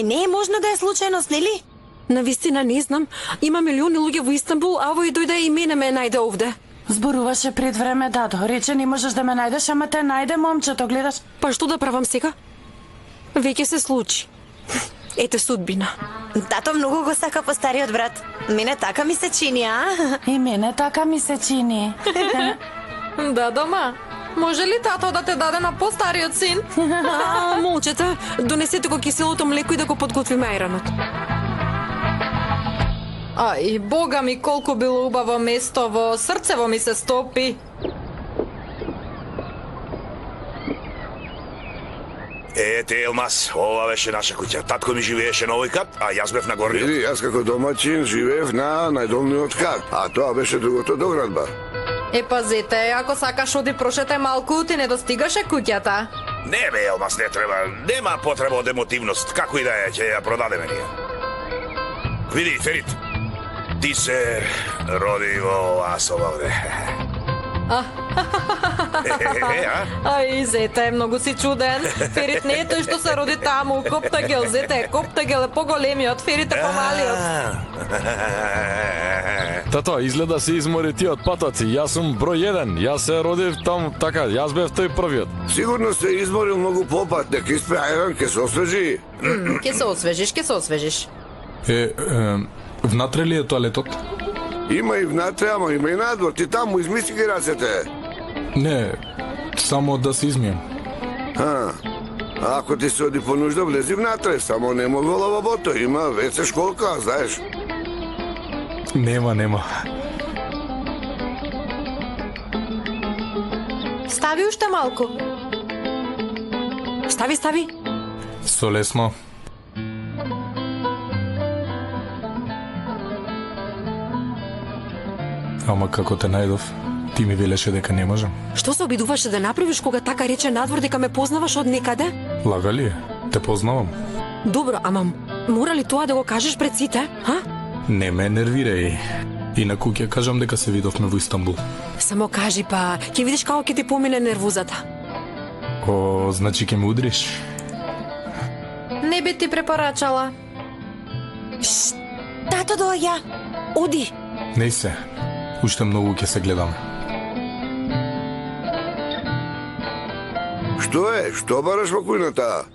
Не е можно да е случајност, нели? Навистина не знам. Има милиони луѓе во Истанбул, а овој дојде и мене ме најде овде. Зборуваше пред време, Дадо. Рече не можеш да ме најдеш, ама те најде момчето, гледаш. Па што да правам сега? Веќе се случи. Ете судбина. Тато многу го сака по стариот брат. Мене така ми се чини, а? И мене така ми се чини. Да, дома. Може ли тато да те даде на постариот син? Молчете, донесете го киселото млеко и да го подготвиме ајранот. Ај, бога ми, колку било убаво место, срцево ми се стопи. Ете, Елмас, ова беше наша куќа. Татко ми живееше на овој кат, а јас бев на горниот. Види, јас како домаќин живеев на најдолниот кат, а тоа беше другото доградба. Пазете, ако сакаш оди прошете малку, ти не достигаше куќата. Не бе, Елмас, не треба. Нема потреба од емотивност. Како и да е, ќе ја продадеме ние. Види, Ферит, ти се роди во Асова овде. Ај, зете, многу си чуден. Ферит не е тој што се роди таму. Коптагел, зете, Коптагел е поголемиот, Ферит е помалиот. Тато, изгледа се измори ти од патоци. Јас сум број 1. Јас се родив там, така, јас бев тој првиот. Сигурно се изморил многу попат, нека испе ајран, ке се освежи. Ке се освежиш. Внатре ли е тоалетот? Има и внатре, ама има и надвор. Ти таму измисли ги рацете. Не, само да се измием. Ако ти се оди по нужда, влези внатре. Само нема во лавабото. Има веќе школка, знаеш. Нема. Стави уште малку. Стави. Со лесно. Ама како те најдов, ти ми велеше дека не можам. Што се обидуваше да направиш кога така рече надвор дека ме познаваш од некаде? Лага ли е? Те познавам. Добро, ама мора ли тоа да го кажеш пред сите, ха? Не ме нервирај. Инаку ќе кажам дека се видовме во Истанбул. Само кажи па, ќе видиш како ќе ти помине нервузата. О, значи ќе ме удриш? Не би ти препорачала. Тато доаѓа. Оди. Не се. Уште многу ќе се гледаме. Што е? Што бараш во кујната?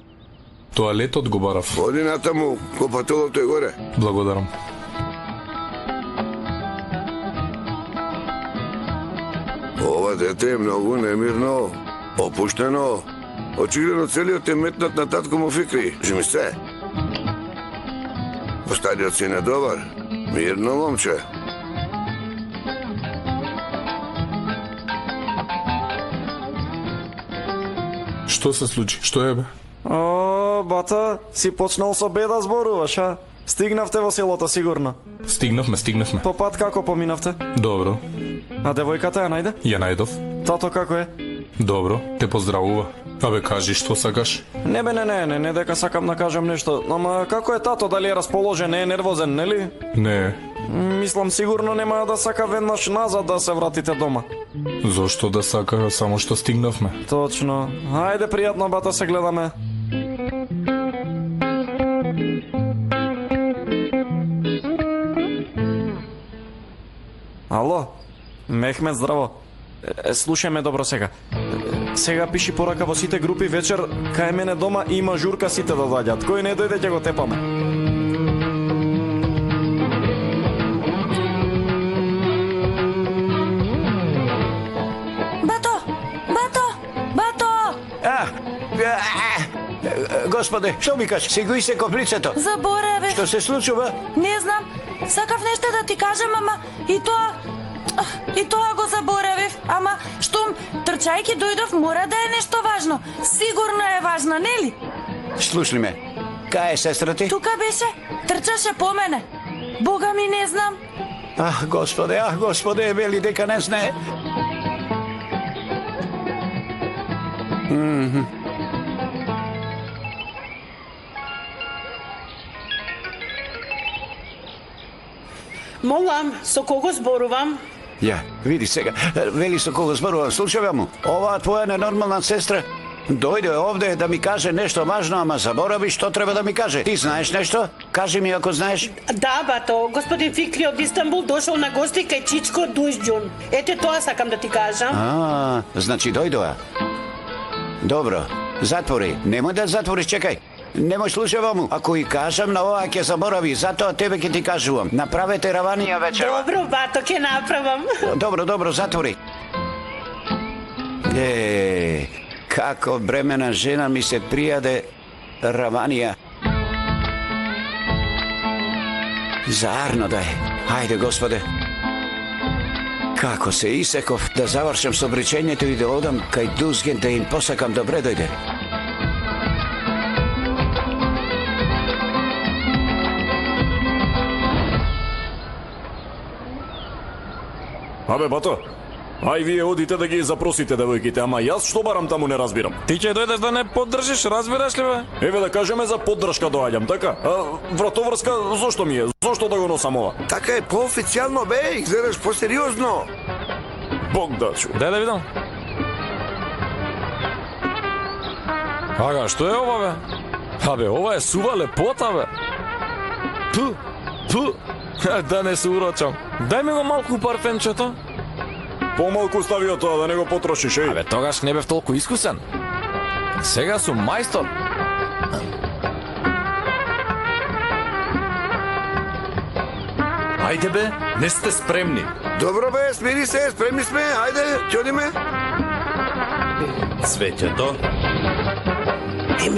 Тоалетот го барав. Оди натаму, копателото е горе. Благодарам. Ова дете е многу немирно, опуштено. Очигледно целиот е метнат на татко му Фикри. Жми се. Остариот си не добар. Мирно, момче. Што се случи? Што е бе? О, бата, си почнал со беда зборуваш, а? Стигнавте во селото сигурно. Стигнавме. По пат како поминавте? Добро. А девојката ја најде? Ја најдов. Тато како е? Добро, те поздравува. Абе, кажи што сакаш? Не бе, не дека сакам да кажам нешто. Ама како е тато, дали е расположен, не е нервозен, нели? Не. Мислам сигурно нема да сака веднаш назад да се вратите дома. Зошто да сака, само што стигнавме? Точно. Хајде пријатно, бата, се гледаме. Ало? Мехмет, здраво. Слушај ме добро сега. Сега пиши порака во сите групи вечер, кај мене дома има журка сите да доаѓаат. Кој не дојде ќе го тепаме. Господе, што викаш? Си го исе коприцето. Заборавив. Што се случува? Не знам. Сакав нешто да ти кажам, ама и тоа го заборавив. Ама штом трчајки дојдов, мора да е нешто важно. Сигурно е важно, нели? Слушни ме. Кај е сестра ти? Тука беше. Трчаше по мене. Бога ми не знам. Господе, вели дека не знае. Молам, со кого зборувам? Ја, види сега. Вели со кого зборувам, слушавам му. Оваа твоја ненормална сестра дојде овде да ми каже нешто важно, ама заборави што треба да ми каже. Ти знаеш нешто? Кажи ми ако знаеш. Да, бато, господин Фикри од Истанбул дошол на гости кај Чичко Дујџун. Ете тоа сакам да ти кажам. Значи дојдоа. Добро, затвори. Немој да затвориш, чекај. Немој слушава му. Ако и кажам на ова ќе заборави, затоа тебе ќе ти кажувам. Направете раванија вечера. Добро, бато, ќе направам. Добро, затвори. Како бремена жена ми се пријаде раванија. Заарно да е. Хајде, Господе. Како се исеков да завршам со обречењето и да одам кај Дузген да им посакам добре дојде. Абе, бато, ај вие одите да ги запросите девојките, ама јас што барам таму не разбирам. Ти ќе дојдеш да не поддржиш, разбираш ли бе? Еве да кажеме за поддршка доаѓам, така? Вратоврска, зошто ми е? Зошто да го носам ова? Така е поофицијално, бе, изгледаш посериозно. Бог да чу. Дај да видам. Ага, што е ова бе? Абе, ова е сува лепота бе. Пу. Да не се урочам. Дај ми го малку парфемчето. Помалку стави од тоа, да не го потрошиш, еј. Абе, тогаш не бев толку искусен. Сега сум мајстор. Ајде бе, не сте спремни. Добро бе, смири се, спремни сме, ајде, ќе одиме. Цвеќето.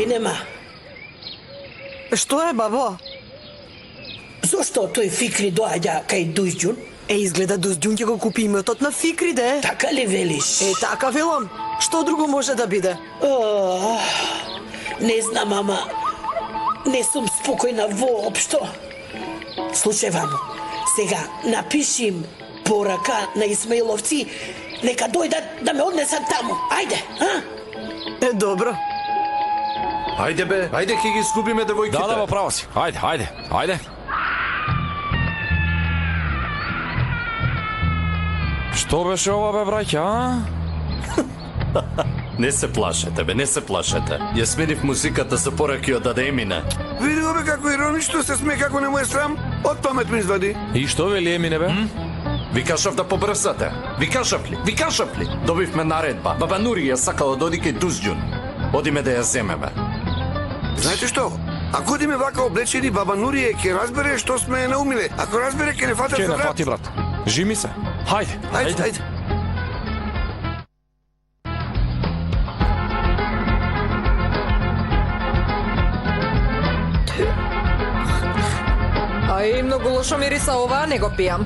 Нема. Што е, бабо? Зошто тој Фикри доаѓа кај Дујџун? Изгледа Дујџун ќе го купи иметот на Фикри, де. Така ли велиш? Така велам. Што друго може да биде? Не знам, ама не сум спокојна воопшто. Слушај, вамо, сега напиши им порака на Исмаиловци, нека дојдат да ме однесат таму. Ајде, а? Добро. Ајде бе, ајде ќе ги изгубиме девојките. Да, право си. Ајде. Што беше ова бе, браќа, а? Не се плашете бе, не се плашете. Ја сменив музиката со пораки од Даде Емине. Види го бе како иронично се смее, како не му е срам. Од памет ми извади. И што вели Емине бе? Ви кажав да побрзате. Ви кажав ли? Добивме наредба. Баба Нури ја сакала да оди кај Дузџун. Одиме да ја земеме. Знаете што? Ако одиме вака облечени, баба Нурија ќе разбере што сме наумиле. Ако разбере, ќе не фатат Ќе за не врат. фати, брат. Жими се. Хајде. Ај, многу лошо мириса ова, не го пијам.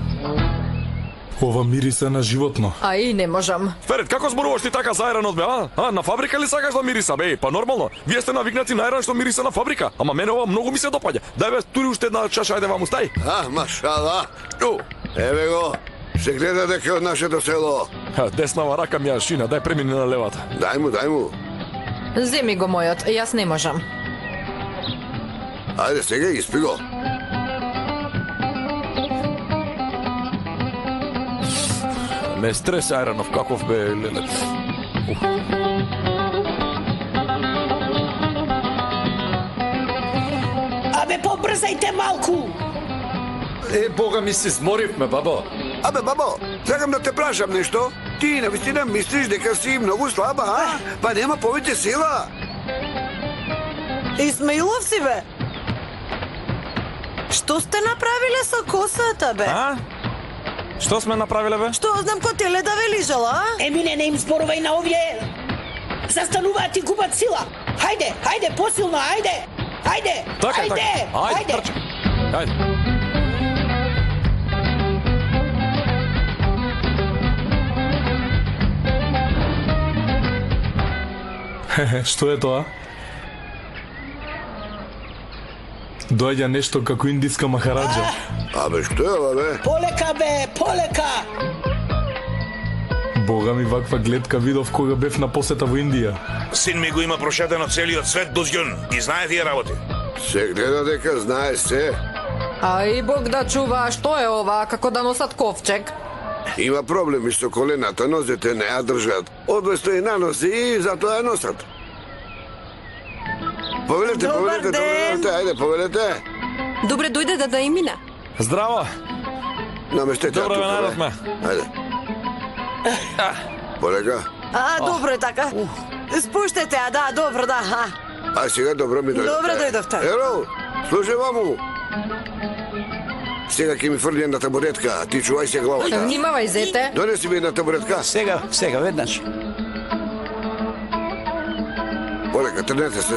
Ова мириса на животно. Ај, не можам. Ферет, како зборуваш ти така за ајранот бе, а? На фабрика ли сакаш да мириса, бе? Па нормално. Вие сте навикнати на ајран што мириса на фабрика. Ама мене ова многу ми се допаѓа. Дај бе, тури уште една чаша, ајде ваму стај. Машала. Еве го. Се гледа дека од нашето село. Деснава рака ми ја шина, дај премини на левата. Дај му. Земи го мојот, јас не можам. Ајде сега испи го. Не стрес ајранов, каков бе леле. Абе, побрзајте малку! Бога ми се зморивме, бабо. Абе, бабо, сакам да те прашам нешто. Ти навистина мислиш дека си многу слаба, а? Па нема повеќе сила. Исмаиловци, бе! Што сте направиле со косата, бе? А? Што сме направиле, бе? Што знам ко теле да ве лижала, а? Емине, не им зборувај на овие. Застануваат и губат сила. Хајде, посилно, ајде. Така, ајде, трча. Ајде. Што е тоа? Доаѓа нешто како индиска махараджа. Абе, што е ова, бе? Полека! Бога ми, ваква гледка видов кога бев на посета во Индија. Син ми го има прошетено целиот свет Дузѓун и знае тие работи. Се гледа дека знае се. Ај, Бог да чува, што е ова, како да носат ковчег? Има проблеми со колената, нозете не ја држат. Одвесто и на носи и затоа ја носат. Повелете, ајде, повелете. Добре, дојде да Емина. Здраво. Наместете Добро ве најдовме. Ајде. Полека. Добро е така. Спуштете, добро, да. А сега добро ми дојдовте. Добро дојдовте. Еро, слушај ваму. Сега ќе ми фрли една табуретка, ти чувај се главата. Внимавај, зете. Донеси ми една табуретка. Сега, веднаш. Полека, трнете се.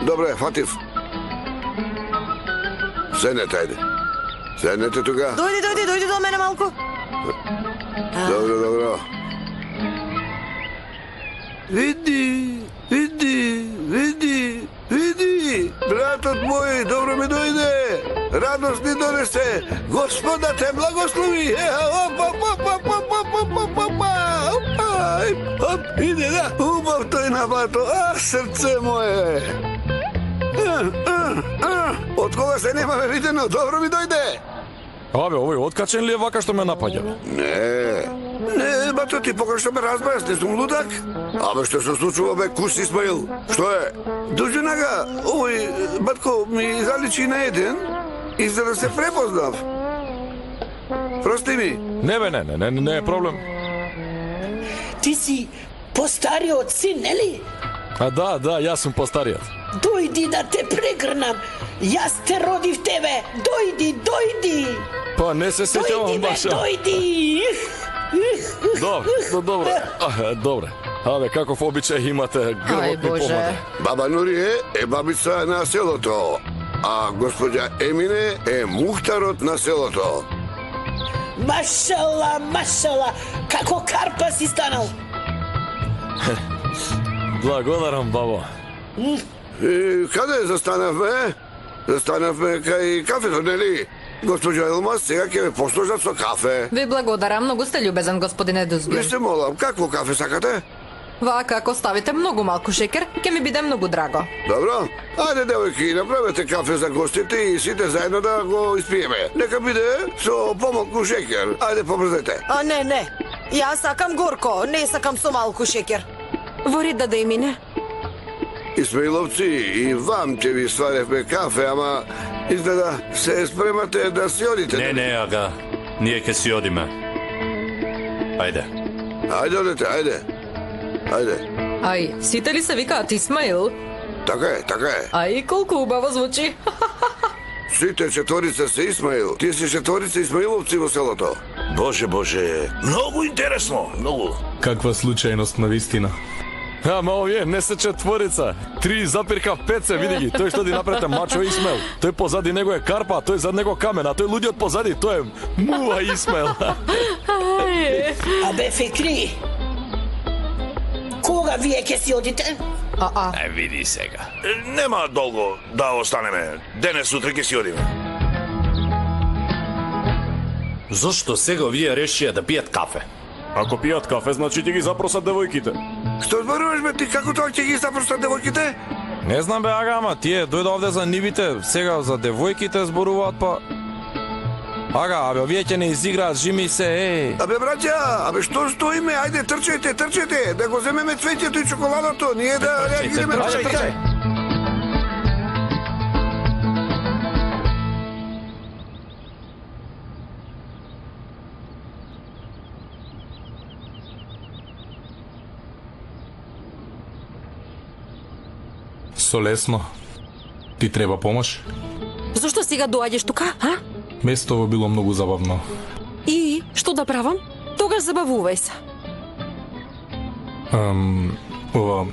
Добре, фатив. Седнете, ајде. Седнете тука. Дојди до мене малку. Добро. Види. Братот мој, добро ми дојде. Радост ни донесе. Господа те благослови. Иде, да. Убав тој на бато. Срце мое. Од кога се немаме видено, добро ми дојде. Абе, овој откачен ли е вака што ме напаѓа? Не, бато, ти покаж што ме разбереш, не сум лудак. Абе, што се случува, бе, кус Исмаил? Што е? Дужинага, овој, батко, ми заличи на еден и за да се препознав. Прости ми. Не е проблем. Ти си постариот син, нели? Да, јас сум постариот. Дојди да те прегрнам. Јас те родив тебе. Дојди. Па не се сеќавам баш. Дојди. Добре. Абе, каков обичај имате, грбот ми помаде. Баба Нурија е бабица на селото, а госпоѓа Емине е мухтарот на селото. Машала, машала, како карпа си станал. Благодарам, бабо. И каде застанавме? Застанавме кај кафето, нели? Госпоđo Елма, сега ќе ме послужат со кафе. Ви благодарам, многу сте љубезен, господине Дузгин. Ви се молам, какво кафе сакате? Вака, ако ставите многу малку шекер, ќе ми биде многу драго. Добро, ајде девојки, направете кафе за гостите и сите заедно да го испиеме. Нека биде со помалку шекер. Ајде побрзете. А не. Јас сакам горко, не сакам со малку шекер. Во ред да мине. Исмаиловци, и вам ќе ви сваревме кафе, ама изгледа се спремате да си одите. Не, ага. Ние ќе си одиме. Ајде. Ајде, одете, ајде. Ај, сите ли се викаат Исмаил? Така е. Ај, колку убаво звучи. Сите четворица се Исмаил. Тие се четворица Исмаиловци во селото. Боже, многу интересно, многу. Каква случајност на вистина. Ама овие не се четворица. 3,5 се, види ги. Тој што ди напрете мачо Исмаил. Тој позади него е Карпа, тој зад него Камен, а тој луѓето позади, тој е Мула Исмаил. Абе, Фикри, кога вие ќе си одите? Види сега. Нема долго да останеме. Денес утре ќе си одиме. Зошто сега вие решија да пијат кафе? Ако пијат кафе, значи ќе ги запросат девојките. Што зборуваш бе ти, како тоа ќе ги запросат девојките? Не знам бе, ага, ама тие дојде овде за нивите, сега за девојките зборуваат, па... Ага, абе, овие ќе не изиграат, жими се, Абе, браќа, што стоиме? Ајде, трчете, да го земеме цвеќето и чоколадото, ние да реагираме. Трчај. Со лесно. Ти треба помош? Зошто сега доаѓаш тука, а? Местово било многу забавно. И што да правам? Тогаш забавувај се. Ова...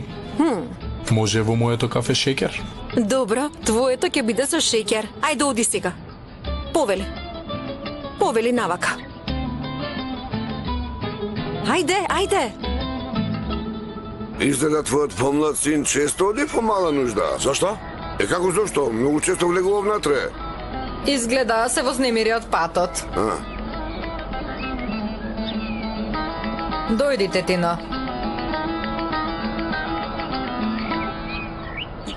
Може во моето кафе шекер? Добро, твоето ќе биде со шекер. Ајде оди сега. Повели навака. Ајде. Изгледа твојот помлад син често оди по мала нужда. Зошто? Како зошто? Многу често влегува внатре. Изгледа се вознемири од патот. Дојдите, Тино.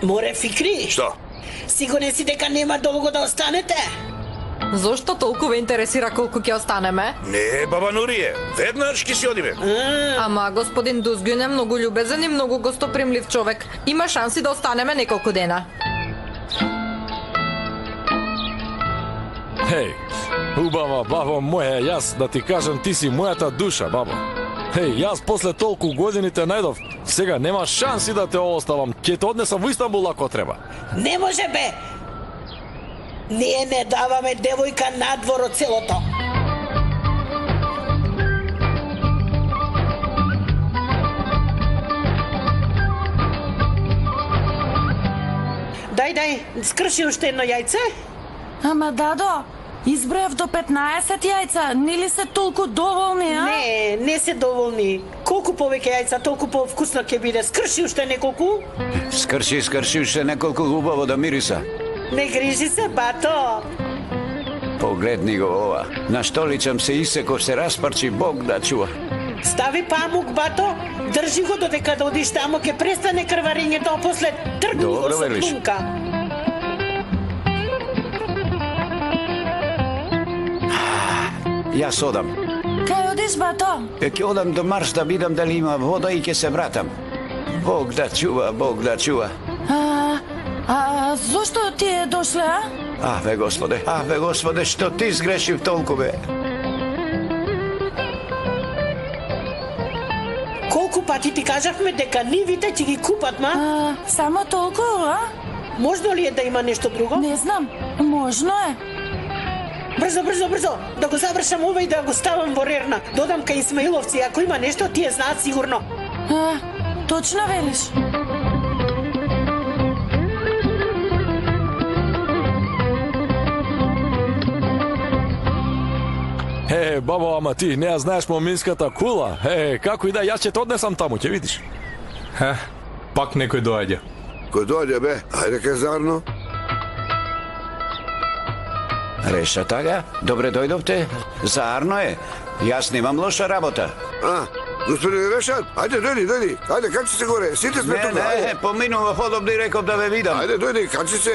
Море, Фикри. Што? Сигурен си дека нема долго да останете? Зошто толку ве интересира колку ќе останеме? Не, баба Нурие, веднаш ќе си одиме. Ама господин Дузгин е многу љубезен и многу гостопримлив човек. Има шанси да останеме неколку дена. Хеј, убава, бабо моја, јас да ти кажам, ти си мојата душа, бабо. Хеј, јас после толку години те најдов, сега нема шанси да те оставам. Ќе те однесам во Истанбул ако треба. Не може бе! Ние не даваме девојка надвор од селото. Дај, скрши уште едно јајце. Ама дадо, избројав до 15 јајца, нели се толку доволни, а? Не се доволни. Колку повеќе јајца, толку повкусно ќе биде. Скрши уште неколку. Скрши уште неколку убаво да мириса. Не грижи се, бато. Погледни го ова. На штоличам се исеко, се распарчи, Бог да чува. Стави памук, бато. Држи го додека да одиш тамо, ќе престане крварењето, а после тргни го Добро, со велиш. плунка. Јас одам. Кај одиш, бато? Ќе одам до Марс да видам дали има вода и ќе се вратам. Бог да чува, Бог да чува. А зошто тие дошле, а? Аве, Господе, што ти сгрешив толку, бе? Колку пати ти кажавме дека нивите ќе ги купат, ма? Само толку, а? Можно ли е да има нешто друго? Не знам, можно е. Брзо, да го завршам ова и да го ставам во рерна. Додам кај Исмаиловци, ако има нешто, тие знаат сигурно. Точно велиш. бабо, ама ти не ја знаеш моминската кула. Како и да, јас ќе те однесам таму, ќе видиш. Пак некој доаѓа. Кој доаѓа, бе? Ајде кај Зарно. Реша тага, добре дојдовте. Заарно е. Јас немам лоша работа. Господин Решат, ајде дојди. Ајде, качи се горе. Сите сме тука. Не, поминува подобно и реков да ве видам. Ајде дојди, качи се.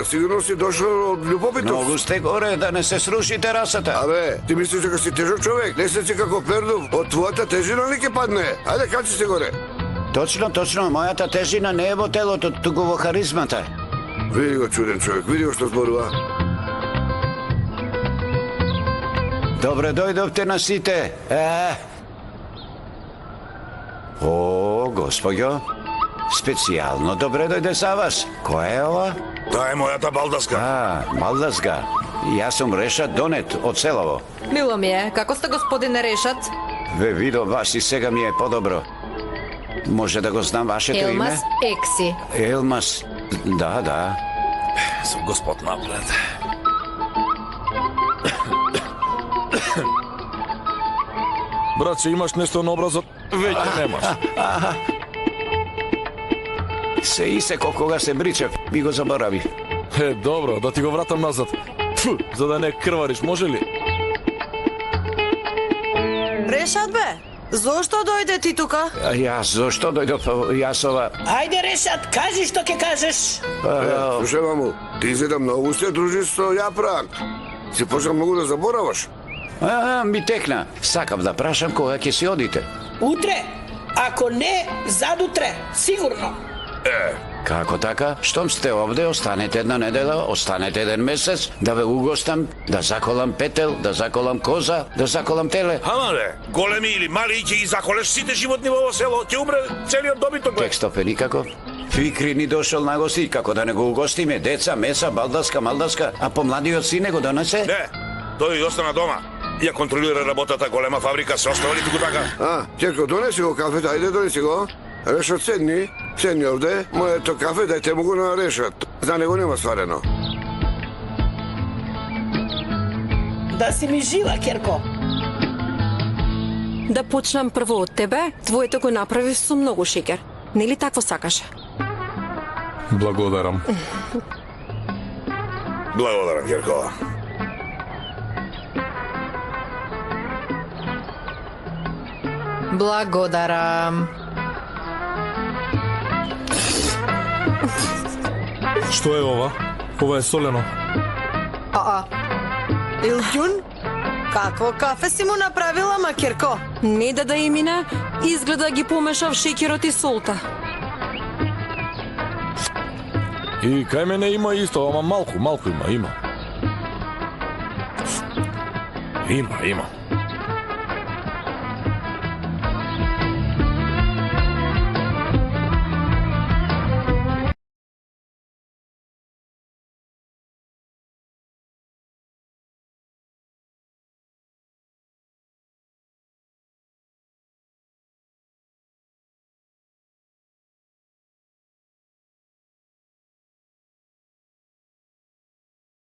Сигурно си дошол од Љубопитов. Многу сте горе, да не се сруши терасата. Абе, ти мислиш дека си тежок човек? Не си како Пердов, од твојата тежина ли ќе падне? Ајде, качи се горе. Точно, мојата тежина не е во телото, туку во харизмата. Види го чуден човек, види го што зборува. Добре дојдовте на сите. О, господјо, специјално добре дојде за вас. Која е ова? Таа е мојата балдаска. Балдаска. Јас сум Решат Донет од Селово. Мило ми е, како сте господине Решат? Ве видов вас и сега ми е подобро. Може да го знам вашето име? Елмас Екси. Елмас, да. Сум господ напред. Братче, имаш нешто на образот? Веќе немаш. Се исеко кога се бричев, би го заборави. Добро, да ти го вратам назад. За да не крвариш, може ли? Решат, бе, зошто дојде ти тука? Јас, зошто дојдов? Јас ова... Ајде, Решат, кажи што ќе кажеш. Слушај, маму, ти изгледа многу се дружиш со Јапрак. Си почна многу да забораваш. Ми текна. Сакам да прашам кога ќе си одите. Утре, ако не, задутре, сигурно. Како така? Штом сте овде, останете една недела, останете еден месец, да ве угостам, да заколам петел, да заколам коза, да заколам теле. Хамале, големи или мали, ќе ги заколеш сите животни во ово село, ќе умре целиот добиток. Текстопе никако. Фикри ни дошол на гости, како да не го угостиме, деца, меса, балдаска, малдаска, а помладиот сине го донесе? Не, тој остана дома. Ја контролира работата, голема фабрика, се оставали туку така. Ќерко, донеси го кафето, ајде донеси го. Решат, седни овде, моето кафе дајте му го на Решат. За него нема сварено. Да си ми жива, Керко. Да почнам прво од тебе, твоето го направив со многу шеќер. Нели такво сакаше? Благодарам. Благодарам, Керко. Благодарам. Што е ова? Ова е солено. Илѓун? Какво кафе си му направила, Макерко? Не да и мине, изгледа ги помешав шеќерот и солта. И кај мене има исто, ама малку има. Има.